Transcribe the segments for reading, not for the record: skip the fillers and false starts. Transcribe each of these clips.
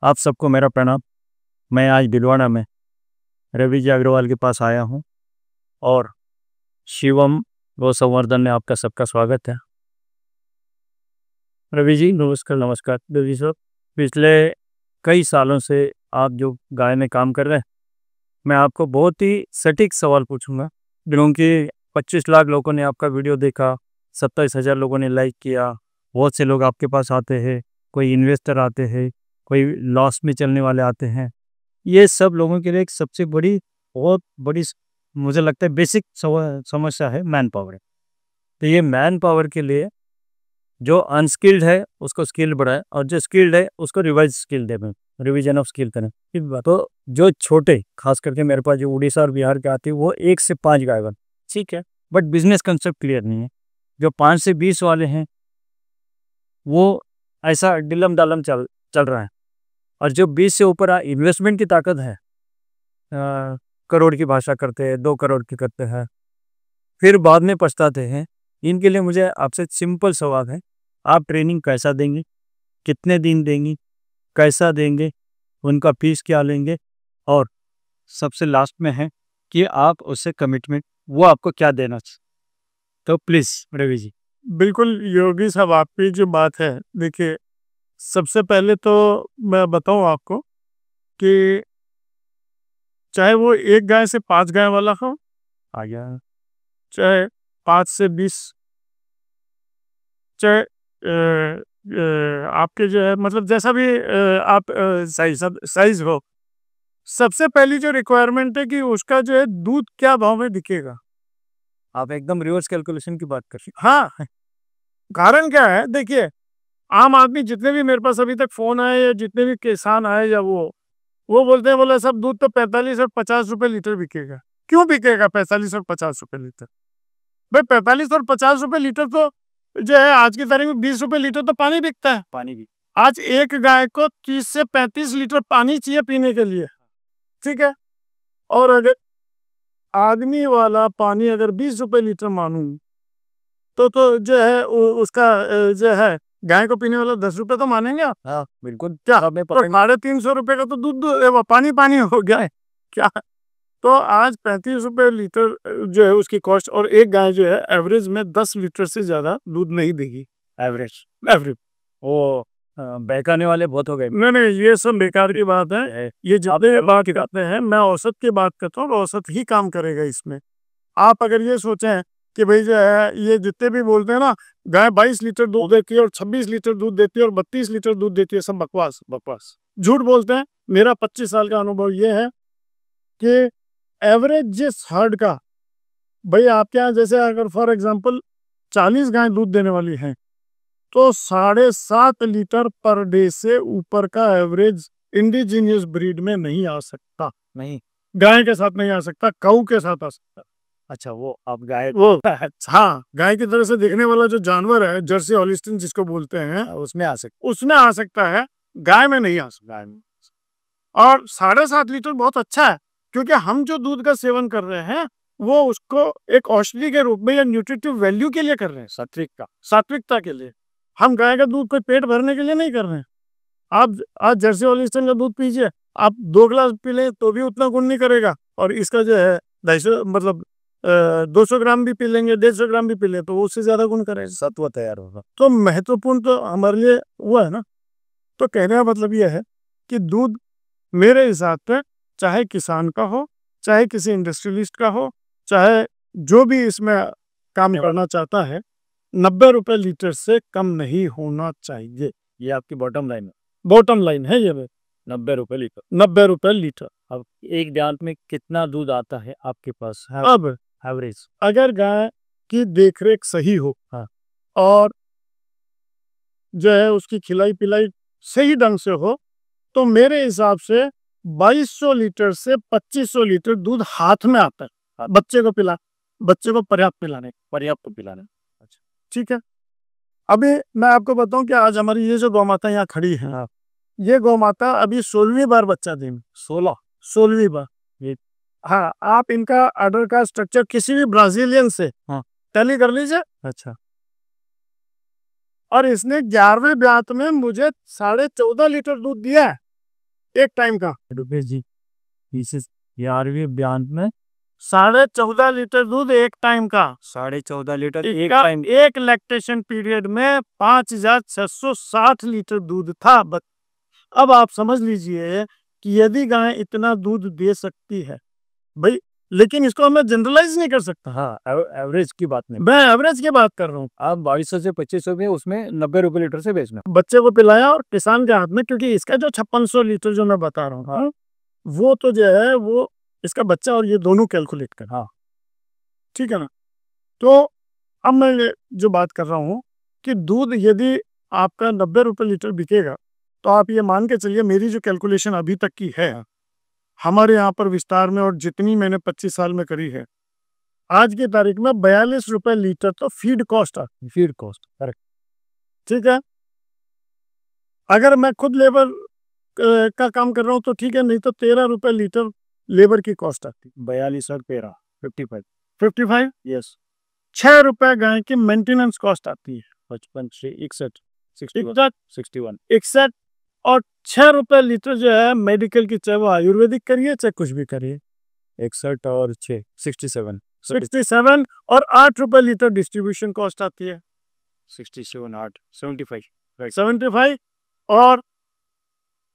आप सबको मेरा प्रणाम। मैं आज भीलवाड़ा में रवि जी अग्रवाल के पास आया हूँ और शिवम गौ संवर्धन में आपका सबका स्वागत है। रवि जी नमस्कार। नमस्कार रवि साहब, पिछले कई सालों से आप जो गाय में काम कर रहे हैं, मैं आपको बहुत ही सटीक सवाल पूछूंगा क्योंकि 25 लाख लोगों ने आपका वीडियो देखा, 27,000 लोगों ने लाइक किया, बहुत से लोग आपके पास आते हैं, कोई इन्वेस्टर आते हैं, कोई लॉस में चलने वाले आते हैं। ये सब लोगों के लिए एक सबसे बड़ी, बहुत बड़ी मुझे लगता है बेसिक समस्या है मैन पावर। तो ये मैन पावर के लिए जो अनस्किल्ड है उसको स्किल बढ़ाए और जो स्किल्ड है उसको revise skill they, revision of skill करें। तो जो छोटे, खास करके मेरे पास जो उड़ीसा और बिहार के आते हैं, वो 1 से 5 गाय बन, ठीक है, बट बिजनेस कंसेप्ट क्लियर नहीं है। जो 5 से 20 वाले हैं वो ऐसा डिलम डालम चल रहा है, और जो 20 से ऊपर इन्वेस्टमेंट की ताकत है, करोड़ की भाषा करते हैं, 2 करोड़ की करते हैं, फिर बाद में पछताते हैं। इनके लिए मुझे आपसे सिंपल सवाल है, आप ट्रेनिंग कैसा देंगे, कितने दिन देंगे, कैसा देंगे, उनका फीस क्या लेंगे, और सबसे लास्ट में है कि आप उससे कमिटमेंट वो आपको क्या देना चाहिए। तो प्लीज़ रवि जी। बिल्कुल योगी साहब, आपकी जो बात है, देखिए, सबसे पहले तो मैं बताऊं आपको कि चाहे वो 1 गाय से 5 गाय वाला हो, आ गया। चाहे 5 से 20, चाहे आपके जो है मतलब जैसा भी आप साइज हो, सबसे पहली जो रिक्वायरमेंट है कि उसका जो है दूध क्या भाव में बिकेगा। आप एकदम रिवर्स कैलकुलेशन की बात कर रहे हाँ, कारण क्या है, देखिए, आम आदमी जितने भी मेरे पास अभी तक फोन आए या जितने भी किसान आए या वो बोलते हैं, बोले सब दूध तो 45 और 50 रुपए लीटर बिकेगा। क्यों बिकेगा 45 और 50 रुपए लीटर? भाई 45 और 50 रुपए लीटर तो जो है आज की तारीख में 20 रुपए लीटर तो पानी बिकता है। पानी की। आज एक गाय को 30 से 35 लीटर पानी चाहिए पीने के लिए, ठीक है। और अगर आदमी वाला पानी अगर 20 रुपए लीटर मानूं तो जो है उसका जो है गाय को पीने वाला 10 रुपए तो मानेंगे आप? हाँ बिल्कुल। क्या हमें तो 350 रुपए का तो दूध पानी पानी हो गया है क्या? तो आज 35 रुपए लीटर जो है उसकी कॉस्ट, और एक गाय जो है एवरेज में 10 लीटर से ज्यादा दूध नहीं देगी। Average average. वो बहकाने वाले बहुत हो गए। नहीं नहीं, ये सब बेकार की बात है, ये ज्यादा बात करते हैं। मैं औसत की बात करता हूँ, औसत ही काम करेगा इसमें। आप अगर ये सोचें कि भाई जो है ये जितने भी बोलते हैं ना, गाय 22 लीटर दूध देती है और 26 लीटर दूध देती है और 32 लीटर दूध देती है, सब बकवास बकवास झूठ बोलते हैं। मेरा 25 साल का अनुभव ये है कि एवरेज जिस हर्ड का, भाई आपके यहाँ जैसे अगर फॉर एग्जांपल 40 गाय दूध देने वाली हैं तो 7.5 लीटर पर डे से ऊपर का एवरेज इंडिजीनियस ब्रीड में नहीं आ सकता। नहीं, गाय के साथ नहीं आ सकता, काऊ के साथ आ सकता। अच्छा, वो आप गाय वो हाँ, गाय की तरह से दिखने वाला जो जानवर है, जर्सी हॉलिस्टीन जिसको बोलते हैं, उसमें आ सकते। उसमें आ सकता है, गाय में नहीं आ सकता। गाय में। और 7.5 लीटर बहुत अच्छा है, क्योंकि हम जो दूध का सेवन कर रहे हैं वो उसको एक औषधि के रूप में या न्यूट्रिटिव वैल्यू के लिए कर रहे हैं, सात्विकता के लिए। हम गाय का दूध कोई पेट भरने के लिए नहीं कर रहे हैं। आप आज जर्सी हॉलिस्टीन का दूध पीजिए, आप 2 ग्लास पी लें तो भी उतना गुण नहीं करेगा, और इसका जो है 250 मतलब 200 ग्राम भी पी लेंगे, 150 ग्राम भी पी लें तो वो उससे ज्यादा गुण करेगा, सत्व तैयार होगा। तो महत्वपूर्ण तो हमारे लिए हुआ है ना। तो कहने का मतलब यह है कि दूध मेरे हिसाब से, चाहे किसान का हो, चाहे किसी इंडस्ट्रियलिस्ट का हो, चाहे जो भी इसमें काम करना चाहता है, 90 रुपए लीटर से कम नहीं होना चाहिए। ये आपकी बॉटम लाइन है। बॉटम लाइन है ये, 90 रुपए लीटर। 90 रुपए लीटर। अब एक दांत में कितना दूध आता है आपके पास अब एवरेज? अगर गाय की देखरेख सही हो, हाँ, और जो है उसकी खिलाई पिलाई सही ढंग से हो, तो मेरे हिसाब से 2200 लीटर से 2500 लीटर दूध हाथ में आता है बच्चे को पर्याप्त पिलाने। अच्छा। ठीक है। अभी मैं आपको बताऊं कि आज हमारी ये जो गौ माता यहाँ खड़ी है, हाँ। ये गौ माता अभी 16वीं बार बच्चा दी। 16वीं बार। ये हाँ, आप इनका ऑर्डर का स्ट्रक्चर किसी भी ब्राजीलियन से हाँ। टैली कर लीजिए, अच्छा। और इसने 11वें ब्यात में मुझे 14.5 लीटर दूध दिया है। एक टाइम का रुपए जी, इसे 11वीं बयान में 14.5 लीटर दूध एक टाइम का। 14.5 लीटर एक इसका टाइम। एक लैक्टेशन पीरियड में 5,660 लीटर दूध था। अब आप समझ लीजिए कि यदि गाय इतना दूध दे सकती है भाई, लेकिन इसको मैं जनरलाइज नहीं कर सकता। हाँ, एवरेज की बात नहीं, मैं एवरेज की बात कर रहा हूँ। आप 2200 से 2500 में उसमें 90 रुपए लीटर से बेचना। बच्चे को पिलाया और किसान के हाथ में, क्योंकि इसका जो 5600 लीटर जो मैं बता रहा हूँ, हाँ, वो तो जो है वो इसका बच्चा और ये दोनों कैलकुलेट कर। हाँ, ठीक है ना। तो अब मैं जो बात कर रहा हूँ कि दूध यदि आपका 90 रुपए लीटर बिकेगा, तो आप ये मान के चलिए, मेरी जो कैलकुलेशन अभी तक की है हमारे यहाँ पर विस्तार में और जितनी मैंने 25 साल में करी है, आज की तारीख में 42 रुपए लीटर तो फीड कॉस्ट आती है। Feed cost correct. ठीक है। अगर मैं खुद लेबर का काम कर रहा हूँ तो ठीक है, नहीं तो 13 रुपए लीटर लेबर की कॉस्ट आती है। 42 और 13 55। 55। यस। 6 रुपए गाय की मेंटेनेंस कॉस्ट आती है। 55 से 61 61 61 और 6 रुपए लीटर जो है मेडिकल की, चाहे वो आयुर्वेदिक करिए चाहे कुछ भी करिए, 61 और 6 67 67 और 8 रुपए लीटर डिस्ट्रीब्यूशन कॉस्ट आती है। 67 8 75 75 और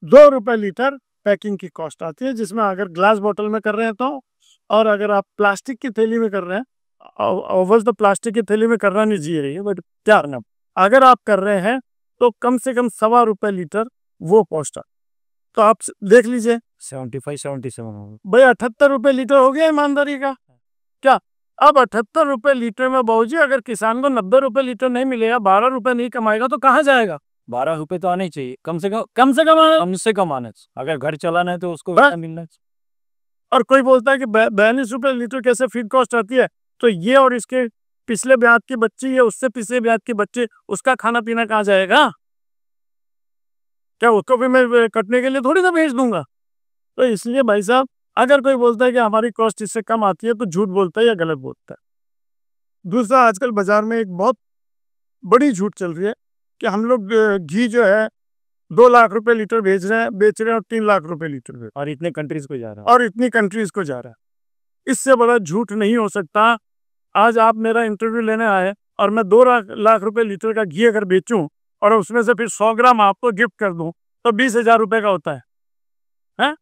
2 रुपए लीटर पैकिंग की कॉस्ट आती है, जिसमें अगर ग्लास बोतल में कर रहे हैं तो, और अगर आप प्लास्टिक की थैली में कर रहे हैं, ओवल तो प्लास्टिक की थैली में करना नहीं चाहिए, बट क्या ना, अगर आप कर रहे हैं तो कम से कम 1.25 रुपए लीटर वो कॉस्ट आ। तो आप देख लीजिए 75 77 भाई 78 रुपए लीटर हो गया ईमानदारी का क्या। अब 78 रुपए लीटर में बाबूजी अगर किसान को 90 रुपए लीटर नहीं मिलेगा, 12 रुपए नहीं कमाएगा तो कहाँ जाएगा। 12 रुपए तो आने ही चाहिए कम से कम आने। अगर घर चलाना है तो उसको मिलना। और कोई बोलता है कि 42 रुपए लीटर कैसे फीड कॉस्ट आती है, तो ये और इसके पिछले ब्याज के बच्चे या उससे पिछले ब्याज के बच्चे, उसका खाना पीना कहाँ जाएगा। क्या उसको भी मैं कटने के लिए थोड़ी ना भेज दूंगा। तो इसलिए भाई साहब, अगर कोई बोलता है कि हमारी कॉस्ट इससे कम आती है तो झूठ बोलता है या गलत बोलता है। दूसरा, आजकल बाजार में एक बहुत बड़ी झूठ चल रही है कि हम लोग घी जो है 2 लाख रुपए लीटर बेच रहे हैं और 3 लाख रुपए लीटर, और इतने कंट्रीज को जा रहा है, और इतनी कंट्रीज को जा रहा है। इससे बड़ा झूठ नहीं हो सकता। आज आप मेरा इंटरव्यू लेने आए और मैं 2 लाख रुपए लीटर का घी अगर बेचूं और उसमें से फिर 100 ग्राम आपको गिफ्ट कर दूं तो 20,000 रुपए का होता है।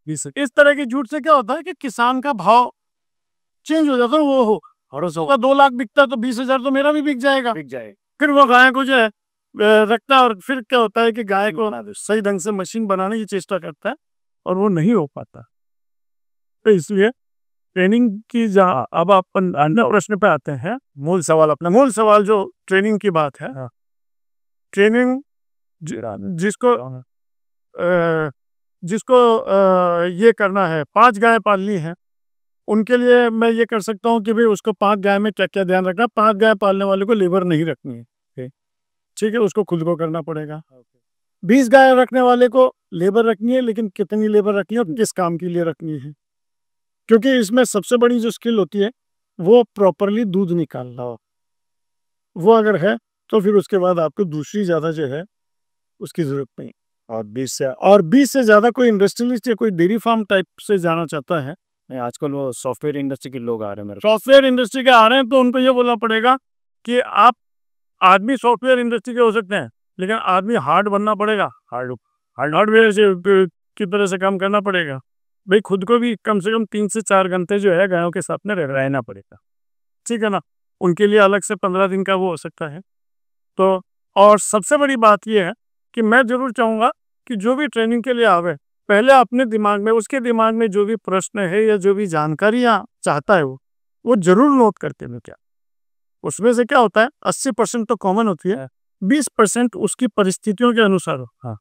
इस तरह की झूठ से क्या होता है कि किसान का भाव चेंज हो जाता है। वो हो और उसका 2 लाख बिकता है तो 20,000 तो मेरा भी बिक जाएगा। फिर वो गाय को जो है रखता है, और फिर क्या होता है कि गाय को सही ढंग से मशीन बनाने की चेष्टा करता है और वो नहीं हो पाता। तो इसलिए ट्रेनिंग की जहाँ, अब अपन अन्य प्रश्न पे आते हैं, मूल सवाल, अपना मूल सवाल जो ट्रेनिंग की बात है। ट्रेनिंग जिसको ये करना है, 5 गाय पालनी है, उनके लिए मैं ये कर सकता हूँ कि भाई उसको 5 गाय में क्या क्या ध्यान रखना। 5 गाय पालने वाले को लेबर नहीं रखनी है, ठीक है, उसको खुद को करना पड़ेगा। 20 गाय रखने वाले को लेबर रखनी है, लेकिन कितनी लेबर रखनी है और किस काम के लिए रखनी है, क्योंकि इसमें सबसे बड़ी जो स्किल होती है वो प्रॉपरली दूध निकालना। वो अगर है तो फिर उसके बाद आपको दूसरी ज़्यादा जो है उसकी ज़रूरत नहीं। और 20 से ज़्यादा कोई इंडस्ट्रियलिस्ट या कोई डेयरी फार्म टाइप से जाना चाहता है, आजकल वो सॉफ्टवेयर इंडस्ट्री के लोग आ रहे हैं, मेरे सॉफ्टवेयर इंडस्ट्री के आ रहे हैं, तो उनको ये बोलना पड़ेगा कि आप आदमी सॉफ्टवेयर इंडस्ट्री के हो सकते हैं, लेकिन आदमी हार्ड बनना पड़ेगा, हार्डवेयर की तरह से काम करना पड़ेगा। भाई खुद को भी कम से कम 3 से 4 घंटे जो है गायों के साथ में रहना पड़ेगा, ठीक है ना। उनके लिए अलग से 15 दिन का वो हो सकता है। तो और सबसे बड़ी बात ये है कि मैं जरूर चाहूँगा कि जो भी ट्रेनिंग के लिए आवे, पहले अपने दिमाग में, उसके दिमाग में जो भी प्रश्न है या जो भी जानकारियाँ चाहता है वो जरूर नोट करके में। क्या उसमें से क्या होता है, 80% तो कॉमन होती है, 20% उसकी परिस्थितियों के अनुसार हो। हाँ,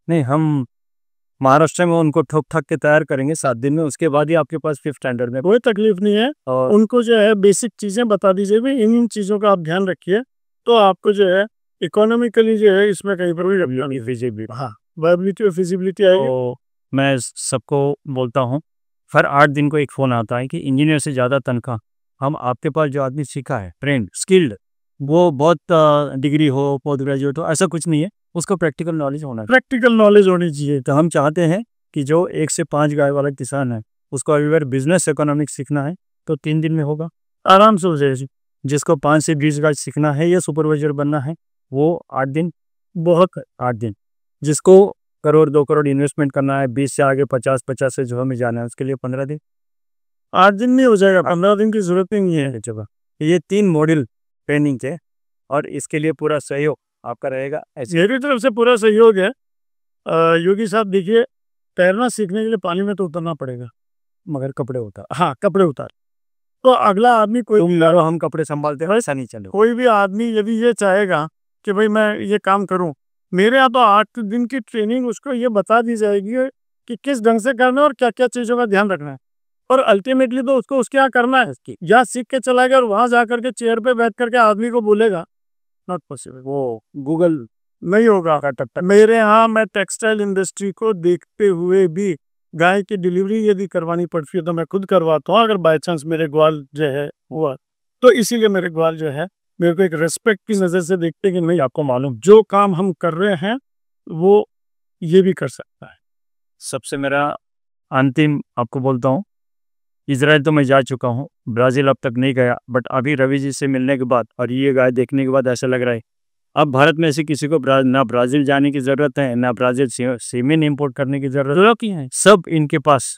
नहीं, हम महाराष्ट्र में उनको ठोक ठाक के तैयार करेंगे 7 दिन में, उसके बाद ही आपके पास 5th स्टैंडर्ड में कोई तकलीफ नहीं है। और उनको जो है बेसिक चीज़ें बता दीजिए, भी इन चीज़ों का आप ध्यान रखिए, तो आपको जो है इकोनॉमिकली जो है इसमें कहीं पर भी वायबिलिटी और फिजिबिलिटी आएगी। तो मैं सबको बोलता हूँ, हर 8 दिन को एक फ़ोन आता है कि इंजीनियर से ज़्यादा तनख्वाह हम आपके पास जो आदमी सीखा है, ट्रेंड, स्किल्ड, वो बहुत डिग्री हो, पोस्ट ग्रेजुएट हो, ऐसा कुछ नहीं है। उसको प्रैक्टिकल नॉलेज होना चाहिए। प्रैक्टिकल नॉलेज होनी चाहिए। तो हम चाहते हैं कि जो 1 से 5 गाय वाला किसान है, उसको अगर बिजनेस इकोनॉमिक्स सीखना है तो 3 दिन में होगा, आराम से हो जाएगी। जिसको 5 से 20 गाय सीखना है या सुपरवाइजर बनना है वो 8 दिन, बहुत है। 8 दिन। जिसको करोड़ 2 करोड़ इन्वेस्टमेंट करना है, 20 से आगे 50 से जो हमें जाना है, उसके लिए 15 दिन। 8 दिन में हो जाएगा, 15 दिन की जरूरत ही नहीं है। जगह ये 3 मॉड्यूल ट्रेनिंग थे और इसके लिए पूरा सहयोग आपका रहेगा। ऐसे मेरी तरफ से पूरा सहयोग है। योगी साहब देखिए, तैरना सीखने के लिए पानी में तो उतरना पड़ेगा, मगर कपड़े उतार, हाँ कपड़े उतार। तो अगला आदमी कोई तुम लड़ो हम कपड़े संभालते हो, ऐसा नहीं चलो। कोई भी आदमी यदि ये चाहेगा कि भाई मैं ये काम करूं, मेरे यहाँ तो 8 दिन की ट्रेनिंग उसको ये बता दी जाएगी कि किस ढंग से करना है और क्या क्या चीज़ों का ध्यान रखना है। और अल्टीमेटली तो उसको उसके यहाँ करना है, या सीख के चला गया और वहां जा करके चेयर पे बैठ करके आदमी को बोलेगा, नॉट पॉसिबल, वो गूगल नहीं होगा। मेरे यहाँ मैं टेक्सटाइल इंडस्ट्री को देखते हुए भी गाय की डिलीवरी यदि करवानी पड़ती है तो मैं खुद करवाता हूँ, अगर बाई चांस मेरे ग्वाल जो है हुआ तो। इसीलिए मेरे ग्वाल जो है मेरे को एक रेस्पेक्ट की नज़र से देखते हैं कि नहीं, आपको मालूम जो काम हम कर रहे हैं वो ये भी कर सकता है। सबसे मेरा अंतिम आपको बोलता हूँ, इजराइल तो मैं जा चुका हूँ, ब्राज़ील अब तक नहीं गया, बट अभी रवि जी से मिलने के बाद और ये गाय देखने के बाद ऐसा लग रहा है अब भारत में ऐसे किसी को ना ब्राज़ील जाने की ज़रूरत है, ना ब्राज़ील सीमेंट इंपोर्ट करने की ज़रूरत है। सब इनके पास,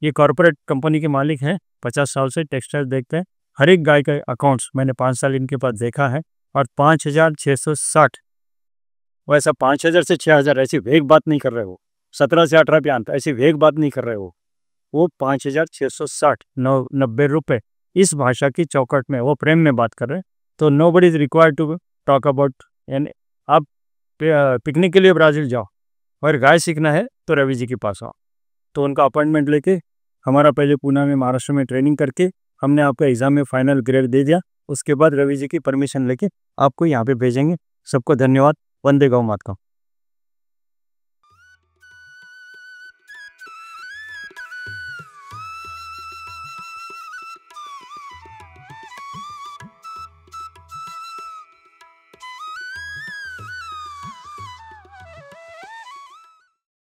ये कॉरपोरेट कंपनी के मालिक हैं, 50 साल से टेक्सटाइल देखते हैं। हर एक गाय का अकाउंट्स मैंने 5 साल इनके पास देखा है और 5,660, वैसा 5,000 से 6,000 ऐसी वेग बात नहीं कर रहे हो, 17 से 18 पे आता ऐसी वेग बात नहीं कर रहे हो, वो 5,660 90 रुपये इस भाषा की चौकट में वो प्रेम में बात कर रहे हैं। तो nobody is required to talk about. यानी आप पिकनिक के लिए ब्राज़ील जाओ और गाय सीखना है तो रवि जी के पास आओ। तो उनका अपॉइंटमेंट लेके हमारा पहले पुणे में महाराष्ट्र में ट्रेनिंग करके हमने आपका एग्ज़ाम में फाइनल ग्रेड दे दिया, उसके बाद रवि जी की परमिशन लेके आपको यहाँ पे भेजेंगे। सबको धन्यवाद। वंदे गौ मातरम।